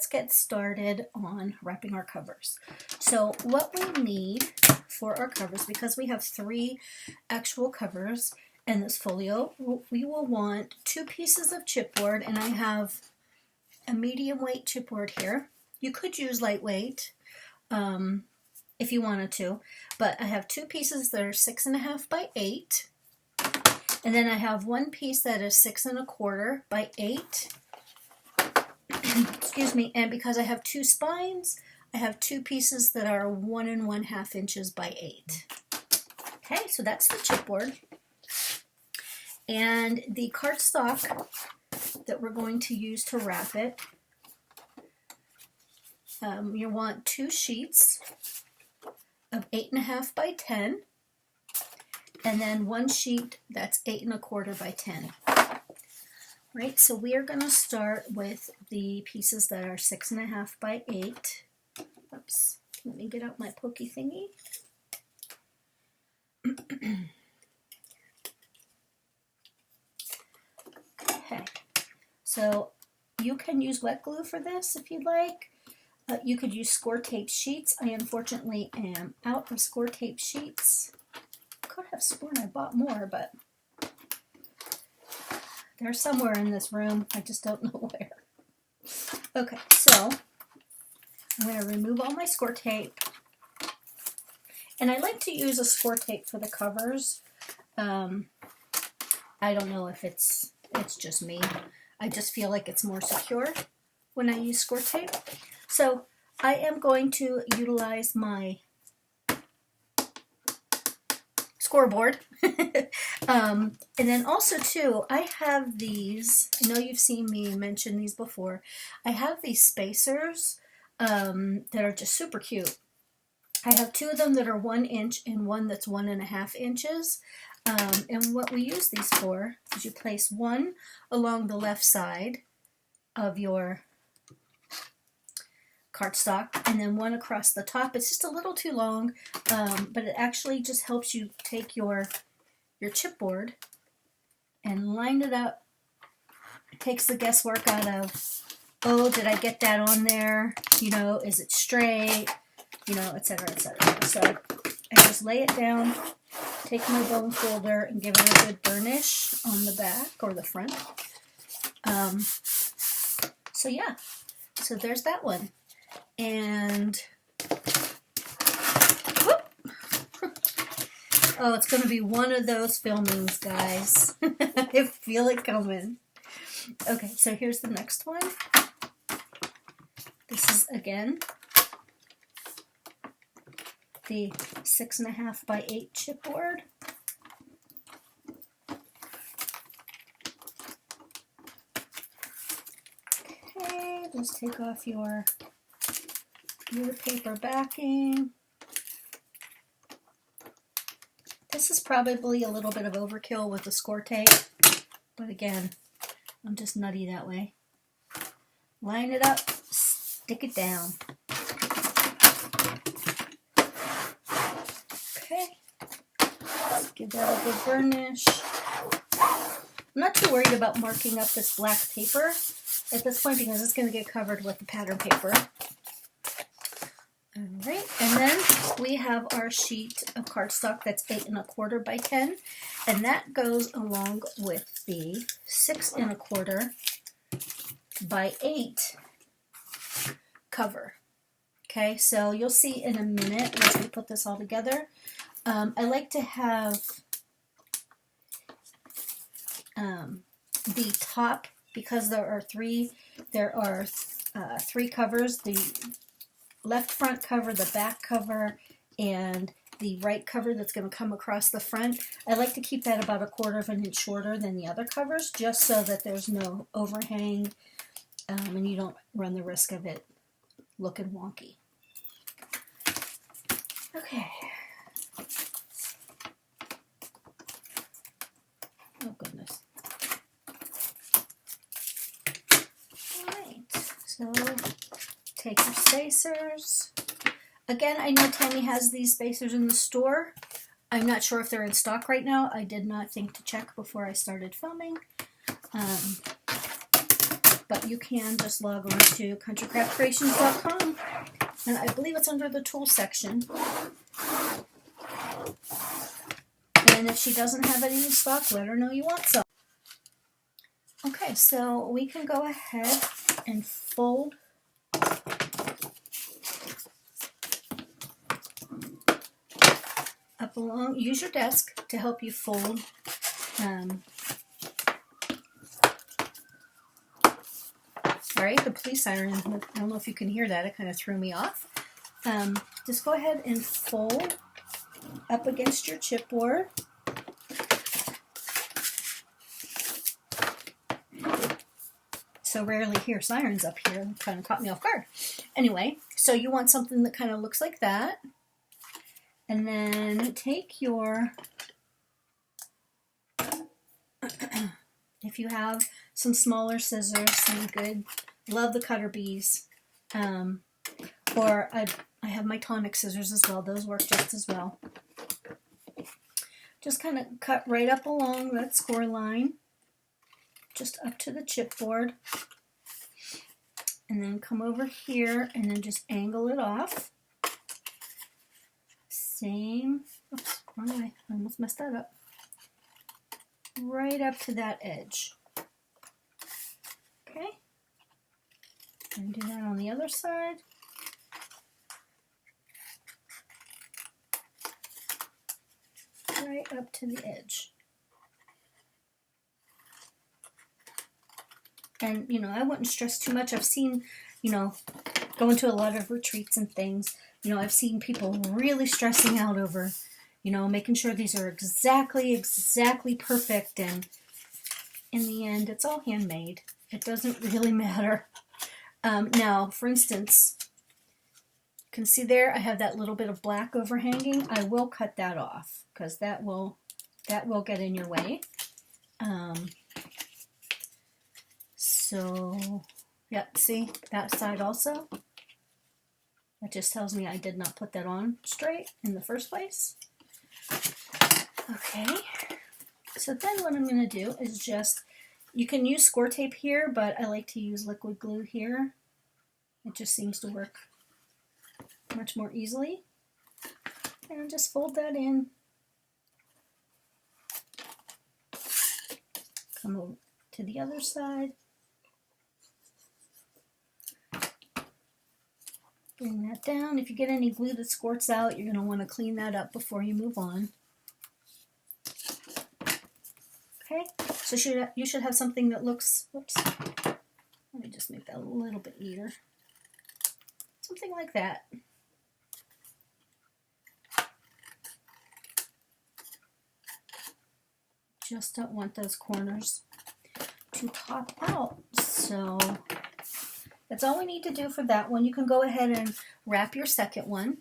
let's get started on wrapping our covers. So what we need for our covers, because we have 3 actual covers in this folio, we will want 2 pieces of chipboard, and I have a medium weight chipboard here. You could use lightweight if you wanted to, but I have 2 pieces that are 6.5 by 8, and then I have 1 piece that is 6 1/4 by 8. Excuse me, and because I have 2 spines, I have 2 pieces that are 1 1/2 inches by 8. Okay, so that's the chipboard. And the cardstock that we're going to use to wrap it, you want 2 sheets of 8.5 by 10, and then 1 sheet that's 8 1/4 by 10. Right, so we are going to start with the pieces that are 6.5 by 8. Oops, let me get out my pokey thingy. Okay, so you can use wet glue for this if you'd like. You could use score tape sheets. I unfortunately am out of score tape sheets. Could have sworn I bought more, but they're somewhere in this room. I just don't know where. Okay, so I'm going to remove all my score tape. And I like to use a score tape for the covers. I don't know if it's just me. I just feel like it's more secure when I use score tape. So I am going to utilize my scoreboard. And then also too, I have these, I know you've seen me mention these before, I have these spacers that are just super cute. I have 2 of them that are 1 inch and 1 that's 1 1/2 inches. And what we use these for is you place 1 along the left side of your cardstock and then 1 across the top. It's just a little too long, but it actually just helps you take your chipboard and line it up. It takes the guesswork out of, oh, did I get that on there? You know, is it straight? You know, etc., etc. So I just lay it down, take my bone folder, and give it a good burnish on the back or the front. So yeah, so there's that one. And whoop. Oh, it's going to be one of those filmings, guys. I feel it coming. Okay, so here's the next one. This is, again, the 6.5 by 8 chipboard. Okay, just take off your paper backing. This is probably a little bit of overkill with the score tape, but again, I'm just nutty that way. Line it up, stick it down. Okay, let's give that a good burnish. I'm not too worried about marking up this black paper at this point because it's going to get covered with the pattern paper. Alright, and then we have our sheet of cardstock that's 8 1/4 by 10, and that goes along with the 6 1/4 by 8 cover. Okay, so you'll see in a minute once we put this all together. I like to have the top, because there are 3 covers, the left front cover, the back cover, and the right cover that's going to come across the front. I like to keep that about 1/4 inch shorter than the other covers, just so that there's no overhang and you don't run the risk of it looking wonky. Okay. Oh goodness. Alright, so take your spacers. Again, I know Tammy has these spacers in the store. I'm not sure if they're in stock right now. I did not think to check before I started filming. but you can just log on to countrycraftcreations.com, and I believe it's under the tools section. And if she doesn't have any in stock, let her know you want some. Okay, so we can go ahead and fold up along. Use your desk to help you fold. Sorry, the police siren, I don't know if you can hear that, it kind of threw me off. Just go ahead and fold up against your chipboard. So rarely hear sirens up here, it kind of caught me off guard. Anyway, so you want something that kind of looks like that. And then take your, if you have some smaller scissors, some good, love the cutter bees. Or I have my tonic scissors as well, those work just as well. Just kind of cut right up along that score line, just up to the chipboard. And then come over here and then just angle it off. Same, oops, wrong way, I almost messed that up. Right up to that edge. Okay, and do that on the other side. Right up to the edge. And, you know, I wouldn't stress too much. I've seen, you know, going to a lot of retreats and things, you know, I've seen people really stressing out over, you know, making sure these are exactly perfect. And in the end, it's all handmade. It doesn't really matter. Now, for instance, you can see there, I have that little bit of black overhanging. I will cut that off because that will get in your way. So, yep, see that side also? That just tells me I did not put that on straight in the first place. Okay, so then what I'm going to do is just, you can use score tape here, but I like to use liquid glue here. It just seems to work much more easily. And just fold that in. Come over to the other side. Bring that down. If you get any glue that squirts out, you're going to want to clean that up before you move on. Okay, so you should have something that looks, whoops, let me just make that a little bit neater. Something like that. Just don't want those corners to pop out. So that's all we need to do for that one. You can go ahead and wrap your second one.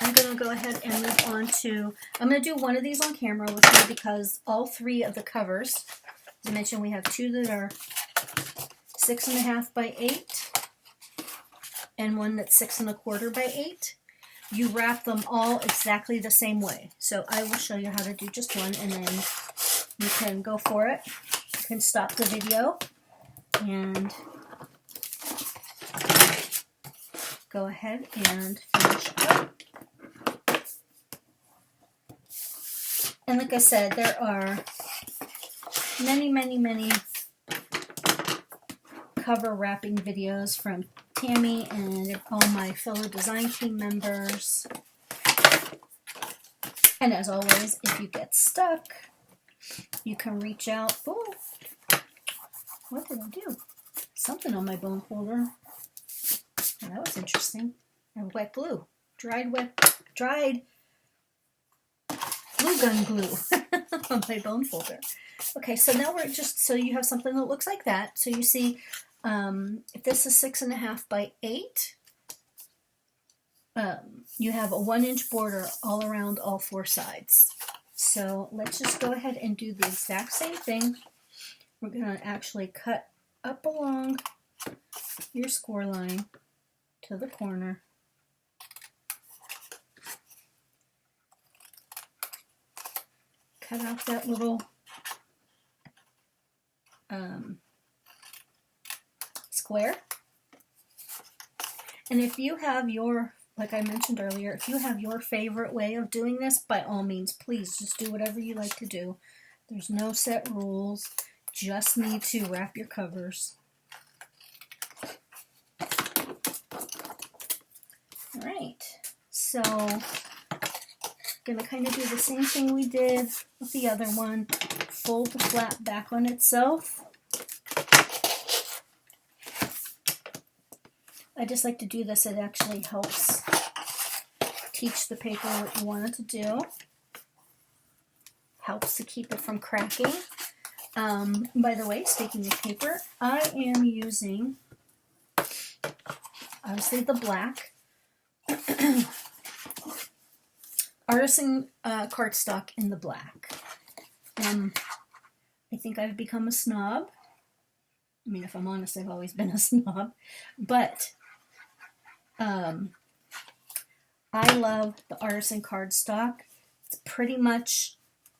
I'm going to go ahead and move on to, I'm going to do one of these on camera with you because all three of the covers, as I mentioned, we have two that are 6.5 by 8 and one that's 6 1/4 by 8. You wrap them all exactly the same way. So I will show you how to do just one and then you can go for it. You can stop the video and go ahead and finish up. And like I said, there are many cover wrapping videos from Tammy and all my fellow design team members. And as always, if you get stuck, you can reach out. Oh, what did I do? Something on my bone folder. Oh, that was interesting. And wet glue. Dried glue gun glue on my bone folder. Okay, so now we're just, so you have something that looks like that. So you see, if this is 6.5 by 8, you have a 1-inch border all around all 4 sides. So let's just go ahead and do the exact same thing. We're going to actually cut up along your score line to the corner. Cut out that little square. And if you have your, like I mentioned earlier, if you have your favorite way of doing this, by all means, please just do whatever you like to do. There's no set rules. Just need to wrap your covers. All right, so gonna kind of do the same thing we did with the other one. Fold the flap back on itself. I just like to do this. It actually helps teach the paper what you want it to do. Helps to keep it from cracking. By the way, speaking of paper, I am using, obviously, the black Artisan cardstock in the black. I think I've become a snob. I mean, if I'm honest, I've always been a snob. But I love the Artisan cardstock. It's pretty much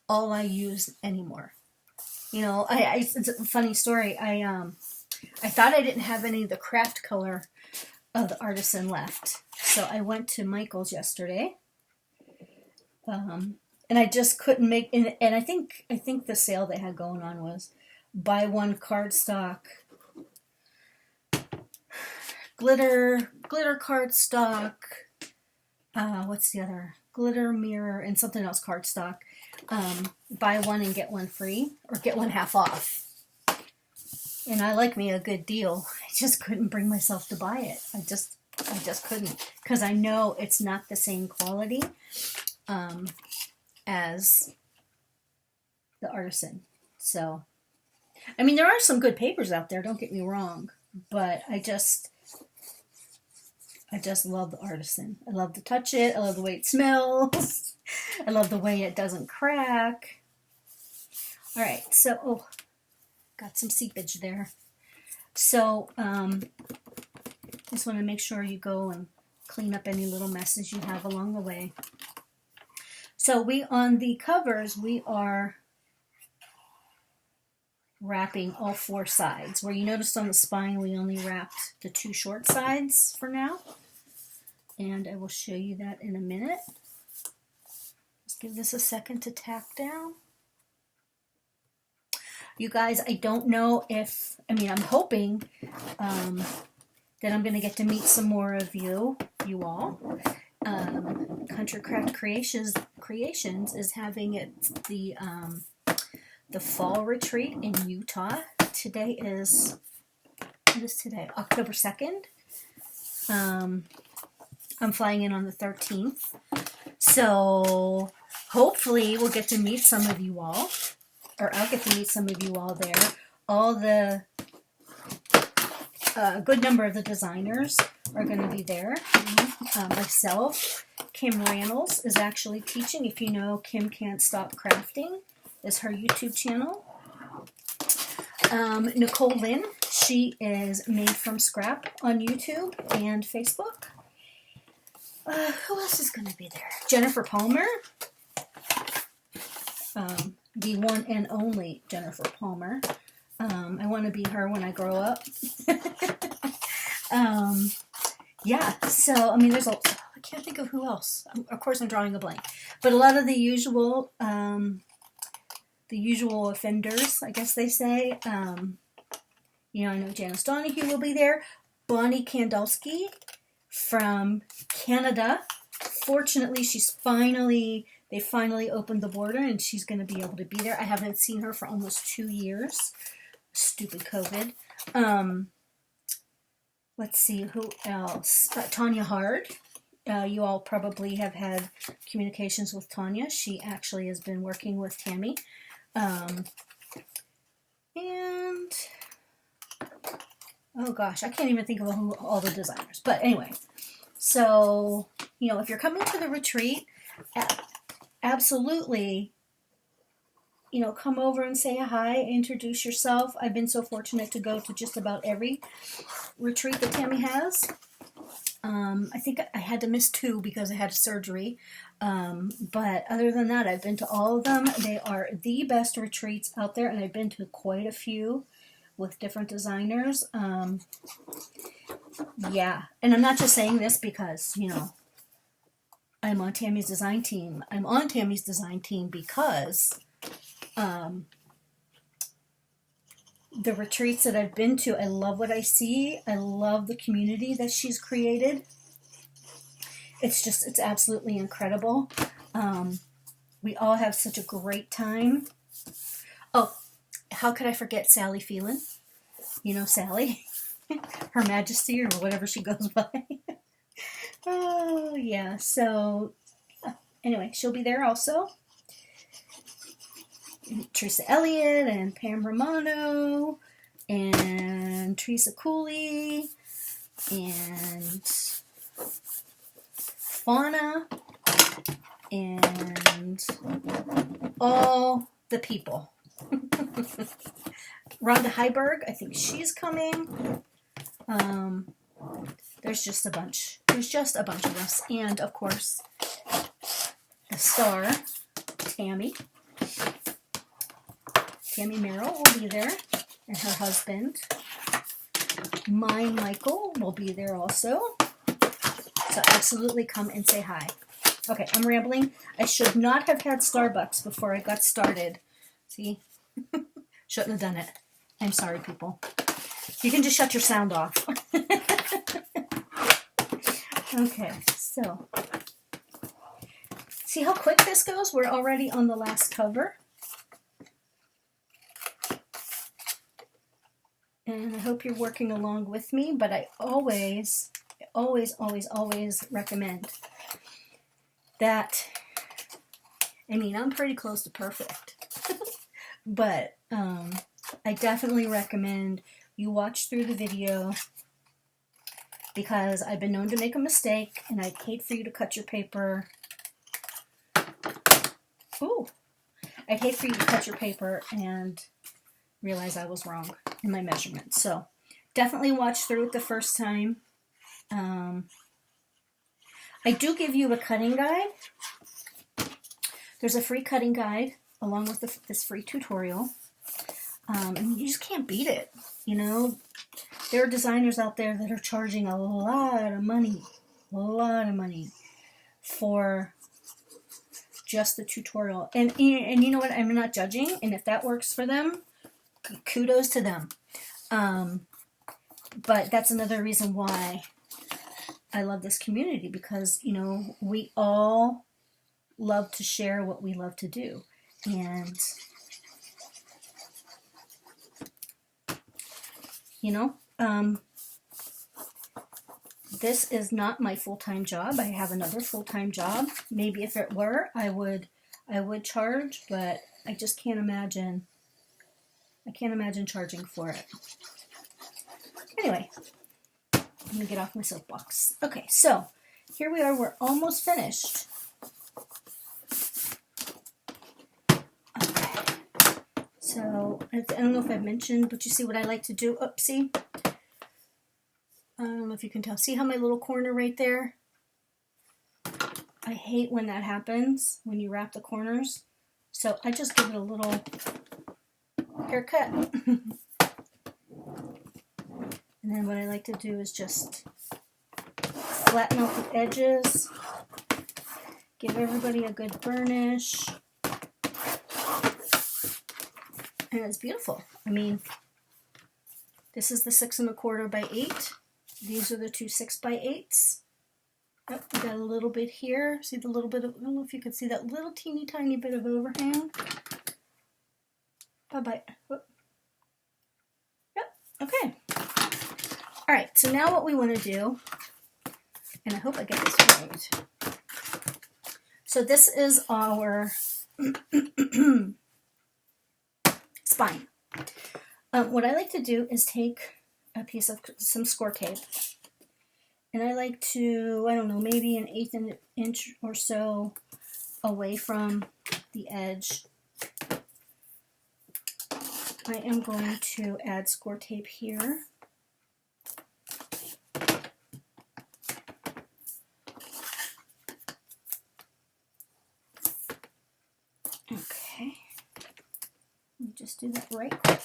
all I use anymore. You know, it's a funny story. I thought I didn't have any of the craft color of the Artisan left. So I went to Michael's yesterday. And I just couldn't make, and I think the sale they had going on was buy one cardstock, glitter cardstock, what's the other? Glitter mirror and something else cardstock. Buy one and get one free, or get one half off. And I like me a good deal. I just couldn't bring myself to buy it. I just couldn't, because I know it's not the same quality as the Artisan. So, I mean, there are some good papers out there, don't get me wrong, but I just love the Artisan. I love to touch it. I love the way it smells. I love the way it doesn't crack. All right, so, got some seepage there. So, just want to make sure you go and clean up any little messes you have along the way. So on the covers, we are wrapping all four sides. Where you noticed on the spine, we only wrapped the two short sides for now. And I will show you that in a minute. Just give this a second to tack down. You guys, I don't know if, I'm hoping that I'm going to get to meet some more of you all. Country Craft Creations is having the fall retreat in Utah. Today is, what is today? October 2nd. I'm flying in on the 13th. So hopefully we'll get to meet some of you all, or I'll get to meet some of you all there. All the good number of the designers are going to be there. Myself, Kim Rannells is actually teaching. If you know Kim Can't Stop Crafting, is her YouTube channel. Nicole Lynn, she is Made from Scrap on YouTube and Facebook. Who else is going to be there? Jennifer Palmer, the one and only Jennifer Palmer. I want to be her when I grow up. Yeah, so, there's I can't think of who else. Of course, I'm drawing a blank. But a lot of the usual offenders, I guess they say. I know Janice Donahue will be there. Bonnie Kandalski from Canada. Fortunately, they finally opened the border, and she's going to be able to be there. I haven't seen her for almost 2 years. Stupid COVID. Let's see, who else? Tanya Hard. You all probably have had communications with Tanya. She actually has been working with Tammy. And, oh gosh, I can't even think of all the designers. But anyway, so, if you're coming to the retreat, absolutely, come over and say hi, introduce yourself. I've been so fortunate to go to just about every retreat that Tammy has. I think I had to miss 2 because I had a surgery. But other than that, I've been to all of them. They are the best retreats out there, and I've been to quite a few. with different designers. Yeah, and I'm not just saying this because, you know, I'm on Tammy's design team. I'm on Tammy's design team because the retreats that I've been to, I love what I see. I love the community that she's created. It's absolutely incredible. We all have such a great time. Oh, how could I forget Sally Phelan? You know Sally? Her Majesty or whatever she goes by. Oh, yeah. So, anyway, she'll be there also. Teresa Elliott and Pam Romano and Teresa Cooley and Fauna and all the people. Rhonda Heiberg, I think she's coming. There's just a bunch. There's just a bunch of us. And, of course, the star, Tammy. Tammy Merrill will be there, and her husband. Michael will be there also. So absolutely come and say hi. Okay, I'm rambling. I should not have had Starbucks before I got started. See? Shouldn't have done it. I'm sorry, people. You can just shut your sound off. Okay, so. See how quick this goes? We're already on the last cover. And I hope you're working along with me, but I always recommend that. I mean, I'm pretty close to perfect, but I definitely recommend you watch through the video because I've been known to make a mistake, and I'd hate for you to cut your paper. Ooh, I'd hate for you to cut your paper and realize I was wrong in my measurements. So definitely watch through it the first time. I do give you a cutting guide. There's a free cutting guide along with this free tutorial. And you just can't beat it. You know, there are designers out there that are charging a lot of money for just the tutorial. And you know what? I'm not judging. And if that works for them, kudos to them. But that's another reason why I love this community, because, you know, we all love to share what we love to do. And, you know, this is not my full-time job. I have another full-time job. Maybe if it were, I would charge, but I just can't imagine. I can't imagine charging for it. Anyway, let me get off my soapbox. Okay, so here we are. We're almost finished. Okay. So I don't know if I've mentioned, but you see what I like to do? Oopsie. I don't know if you can tell. See how my little corner right there? I hate when that happens, when you wrap the corners. So I just give it a little haircut. And then what I like to do is just flatten out the edges, give everybody a good burnish, and it's beautiful. I mean, this is the 6 1/4 by 8. These are the two 6 by 8s. Oh, we got a little bit here. See the little bit of, I don't know if you can see that little teeny tiny bit of overhang. Bye-bye. Whoop. Yep, okay. All right, so now what we want to do, and I hope I get this right. So this is our spine. What I like to do is take a piece of some score tape, and I like to, I don't know, maybe an 1/8 inch or so away from the edge. I am going to add score tape here. Okay, let me just do that right quick.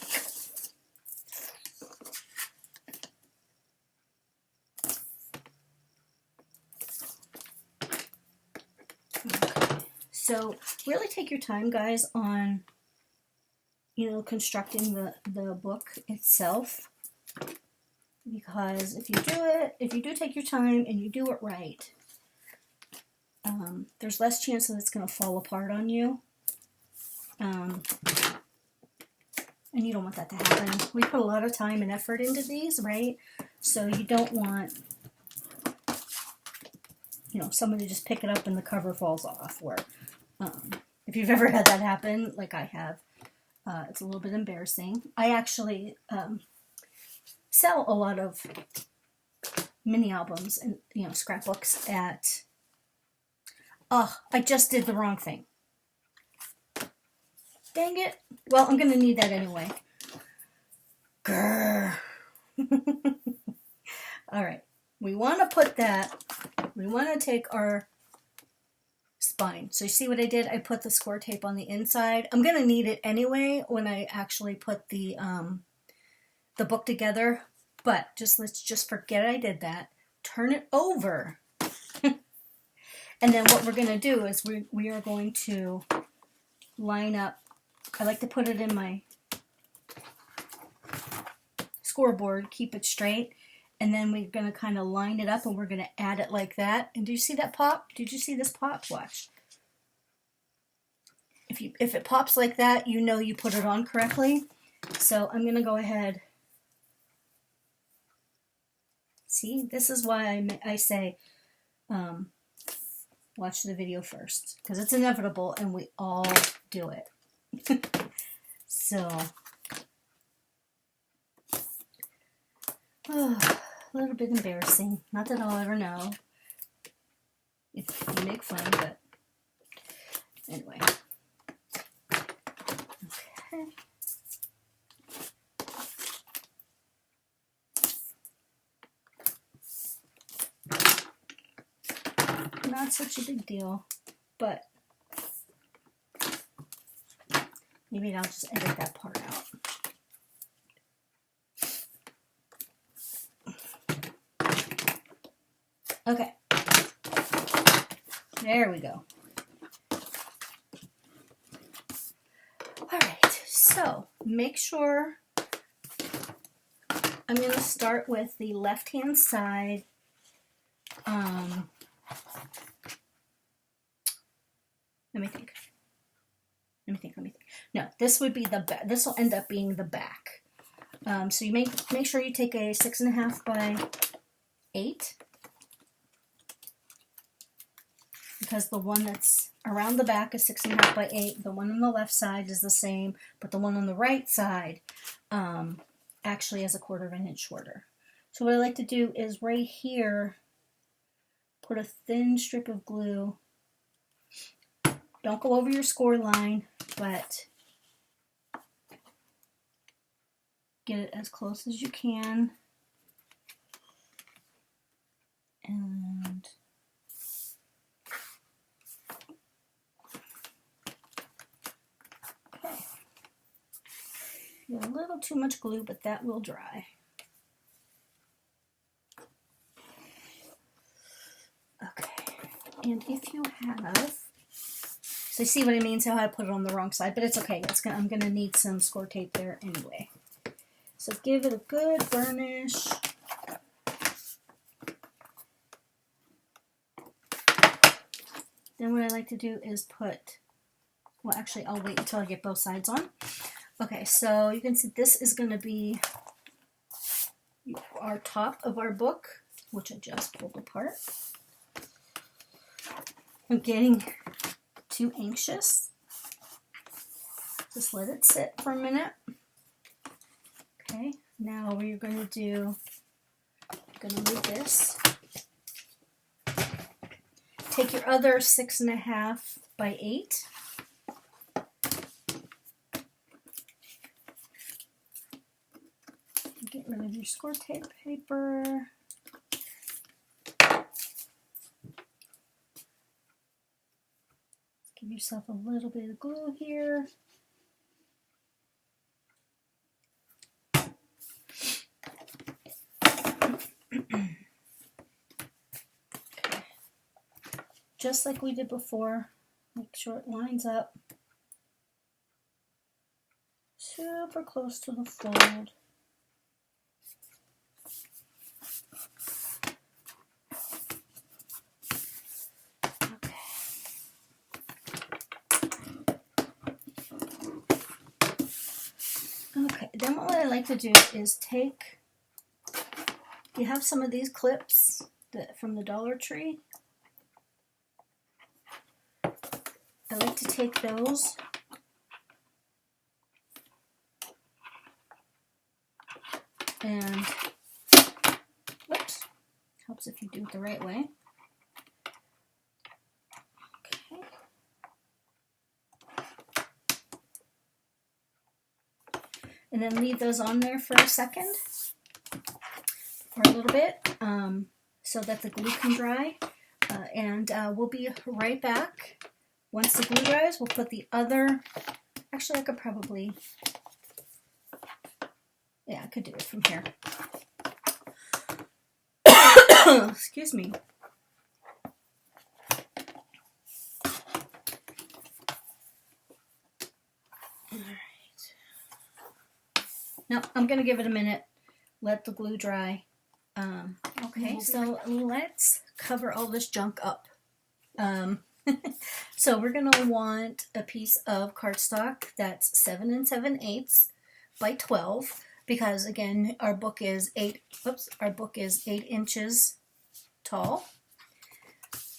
So really take your time, guys, on, you know, constructing the book itself, because if you do take your time and you do it right, there's less chance that it's going to fall apart on you. And you don't want that to happen. We put a lot of time and effort into these, right? So you don't want, you know, somebody just pick it up and the cover falls off. Or if you've ever had that happen, like I have, it's a little bit embarrassing. I actually sell a lot of mini albums and, you know, scrapbooks at, I just did the wrong thing. Dang it. Well, I'm going to need that anyway. Grrr. All right. We want to put that, we want to take our spine. So you see what I did? I put the score tape on the inside. I'm going to need it anyway when I actually put the book together, but let's just forget I did that. Turn it over. And then what we're going to do is we are going to line up. I like to put it in my scoreboard, keep it straight, and then we're going to kind of line it up and we're going to add it like that. And do you see that pop? Did you see this pop? Watch. If it pops like that, you know you put it on correctly. So I'm going to go ahead. See, this is why I say watch the video first, because it's inevitable and we all do it. So, a little bit embarrassing. Not that I'll ever know if you make fun, but anyway. Okay. Not such a big deal, but maybe I'll just edit that part out. Okay. There we go. All right, so make sure I'm going to start with the left-hand side. Let me think. No, this would be the back. This will end up being the back. So you make sure you take a 6.5 by 8, because the one that's around the back is 6.5 by 8. The one on the left side is the same, but the one on the right side actually is 1/4 inch shorter. So what I like to do is right here, put a thin strip of glue. Don't go over your score line, but get it as close as you can. And okay. A little too much glue, but that will dry. Okay. And if you have, so you see what I mean? So how I put it on the wrong side, but it's okay. I'm going to need some score tape there anyway. So give it a good burnish. Then what I like to do is put, well, actually I'll wait until I get both sides on. Okay, so you can see this is going to be our top of our book, which I just pulled apart. I'm getting too anxious. Just let it sit for a minute. Okay, now what you're going to do, I'm going to move this. Take your other 6.5 by 8. Get rid of your score tape paper. Give yourself a little bit of glue here. Just like we did before, Make sure it lines up super close to the fold. Okay, then what I like to do is take, you have some of these clips from the Dollar Tree. I like to take those and, whoops, helps if you do it the right way. Okay. And then leave those on there for a second, or a little bit, so that the glue can dry. And we'll be right back. Once the glue dries, we'll put the other, actually I could probably, yeah, I could do it from here. Excuse me. All right. Now, I'm going to give it a minute, let the glue dry. Okay, so let's cover all this junk up. So we're going to want a piece of cardstock that's 7 7/8 by 12, because again, our book is 8 inches tall.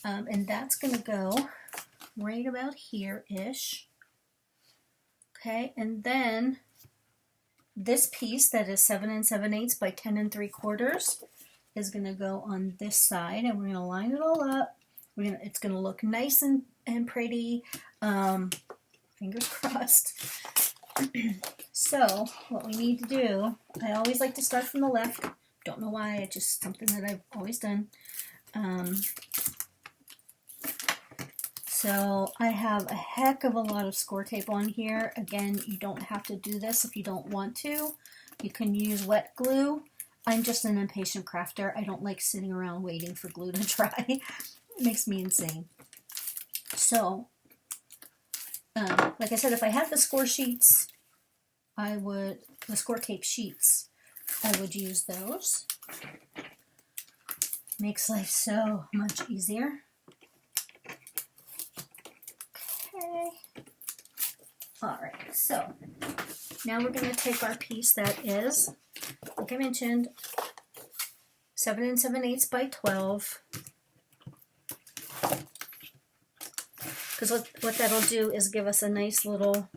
And that's going to go right about here-ish. Okay, and then this piece that is 7 7/8 by 10 3/4 is going to go on this side, and we're going to line it all up. It's going to look nice and pretty. Fingers crossed. So what we need to do, I always like to start from the left. Don't know why, it's just something that I've always done. So I have a heck of a lot of score tape on here. Again, you don't have to do this if you don't want to. You can use wet glue. I'm just an impatient crafter. I don't like sitting around waiting for glue to dry. It makes me insane. So, like I said, if I had the score sheets, the score tape sheets, I would use those. Makes life so much easier. Okay. Alright, so now we're going to take our piece that is, like I mentioned, 7 7/8 by 12. Because what that'll do is give us a nice little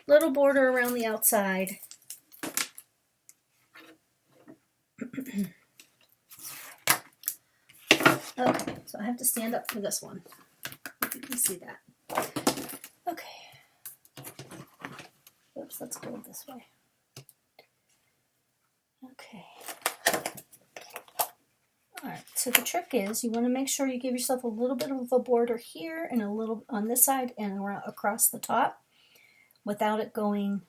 border around the outside. Okay, so I have to stand up for this one. Hope you can see that. Okay. Oops, let's go this way. Okay. Alright, so the trick is you want to make sure you give yourself a little bit of a border here and a little on this side and around across the top without it going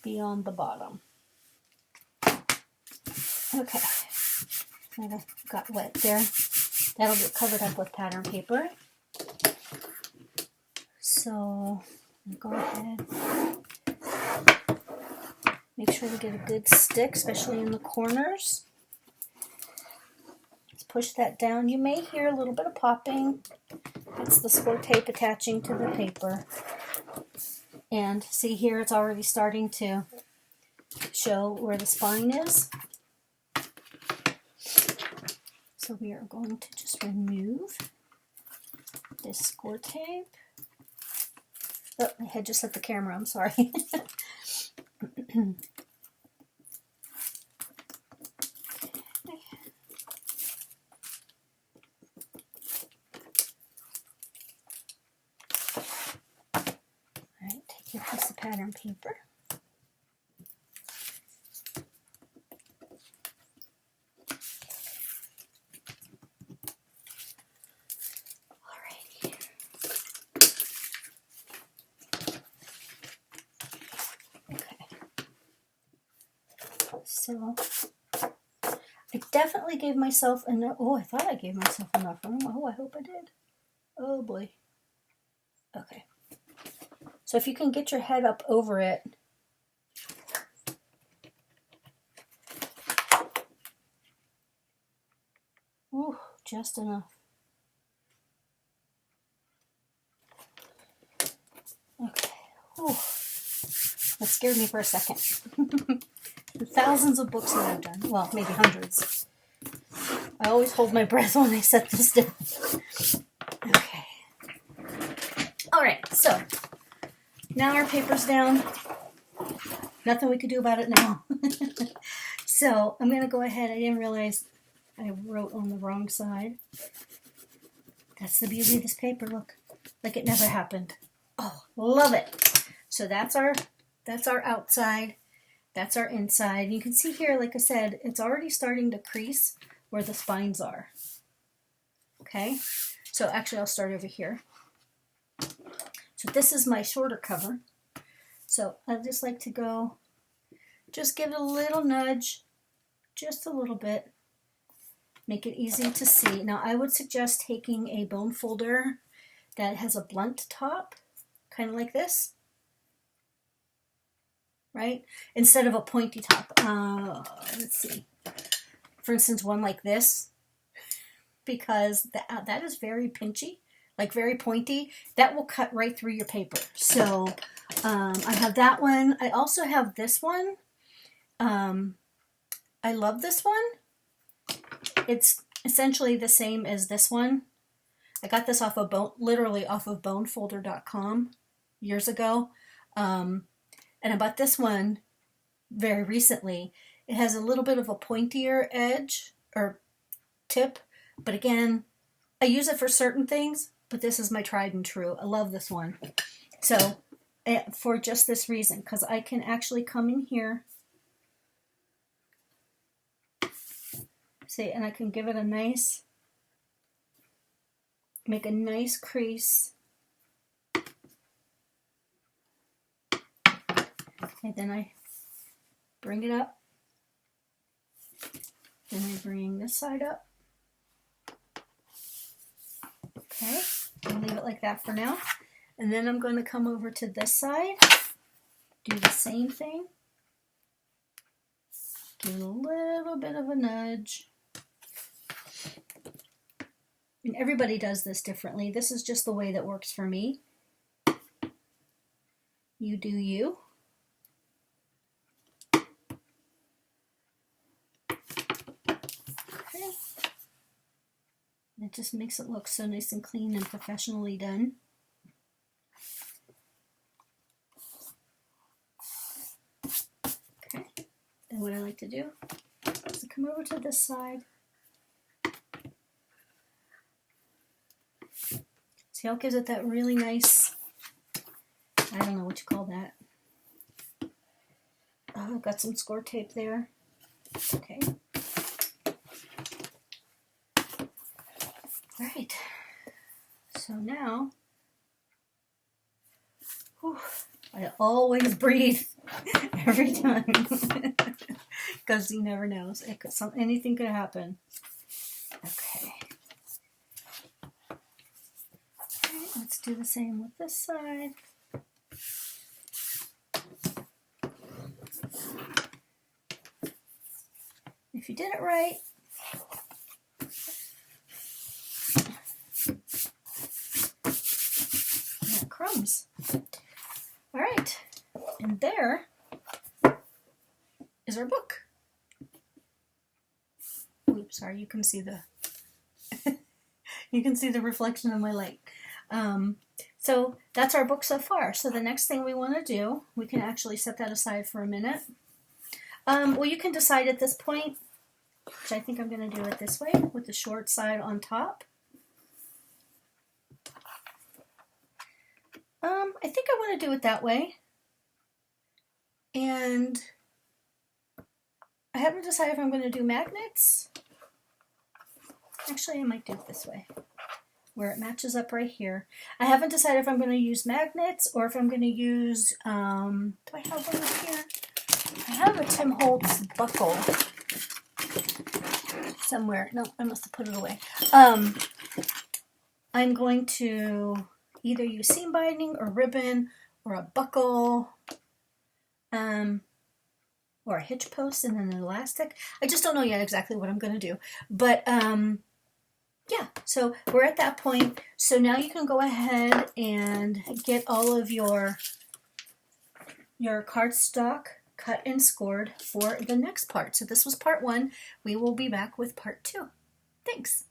beyond the bottom. Okay, that got wet there. That'll get covered up with pattern paper. So go ahead. Make sure we get a good stick, especially in the corners. Let's push that down. You may hear a little bit of popping. That's the score tape attaching to the paper. And see here, it's already starting to show where the spine is. So we are going to just remove this score tape. Oh, my head just hit the camera, I'm sorry. Alright, take your piece of pattern paper. So I definitely gave myself enough. Oh, I thought I gave myself enough room. Oh, I hope I did. Oh boy. Okay. So if you can get your head up over it. Ooh, just enough. Okay. Ooh. That scared me for a second. The thousands of books that I've done. Well, maybe hundreds. I always hold my breath when I set this down. Okay. All right, so now our paper's down. Nothing we could do about it now. So I'm going to go ahead. I didn't realize I wrote on the wrong side. That's the beauty of this paper. Look, like it never happened. Oh, love it. So that's our outside. That's our inside. You can see here, like I said, it's already starting to crease where the spines are. Okay, so actually I'll start over here. So this is my shorter cover. So I just like to go, just give it a little nudge, just a little bit. Make it easy to see. Now I would suggest taking a bone folder that has a blunt top, kind of like this, right? Instead of a pointy top. Let's see. For instance, one like this, because that is very pinchy, like very pointy. That will cut right through your paper. So I have that one. I also have this one. I love this one. It's essentially the same as this one. I got this off of literally off of bonefolder.com years ago. And I bought this one very recently. It has a little bit of a pointier edge or tip, but again, I use it for certain things, but this is my tried and true. I love this one. So for just this reason, because I can actually come in here, see, and I can give it a nice, make a nice crease. And then I bring it up. Then I bring this side up. Okay, and leave it like that for now. And then I'm going to come over to this side, do the same thing. Give it a little bit of a nudge. And everybody does this differently. This is just the way that works for me. You do you. Okay. It just makes it look so nice and clean and professionally done. Okay. Then what I like to do is to come over to this side. See how it gives it that really nice, I don't know what you call that. Oh, I've got some score tape there. Okay. Right. So now, whew, I always breathe every time because you never know. Anything could happen. Okay. Let's do the same with this side. If you did it right, yeah, crumbs. All right, and there is our book. Oops, sorry, you can see the you can see the reflection of my light. So that's our book so far. So the next thing we want to do, we can actually set that aside for a minute. Well, you can decide at this point, which I think I'm going to do it this way, with the short side on top. I think I want to do it that way. And I haven't decided if I'm going to do magnets. Actually, I might do it this way, where it matches up right here. I haven't decided if I'm going to use magnets or if I'm going to use, do I have one up here? I have a Tim Holtz buckle. somewhere. No, I must have put it away. I'm going to either use seam binding or ribbon or a buckle or a hitch post and then an elastic. I just don't know yet exactly what I'm going to do. But yeah, so we're at that point. So now you can go ahead and get all of your cardstock cut and scored for the next part. So this was part 1. We will be back with part 2. Thanks.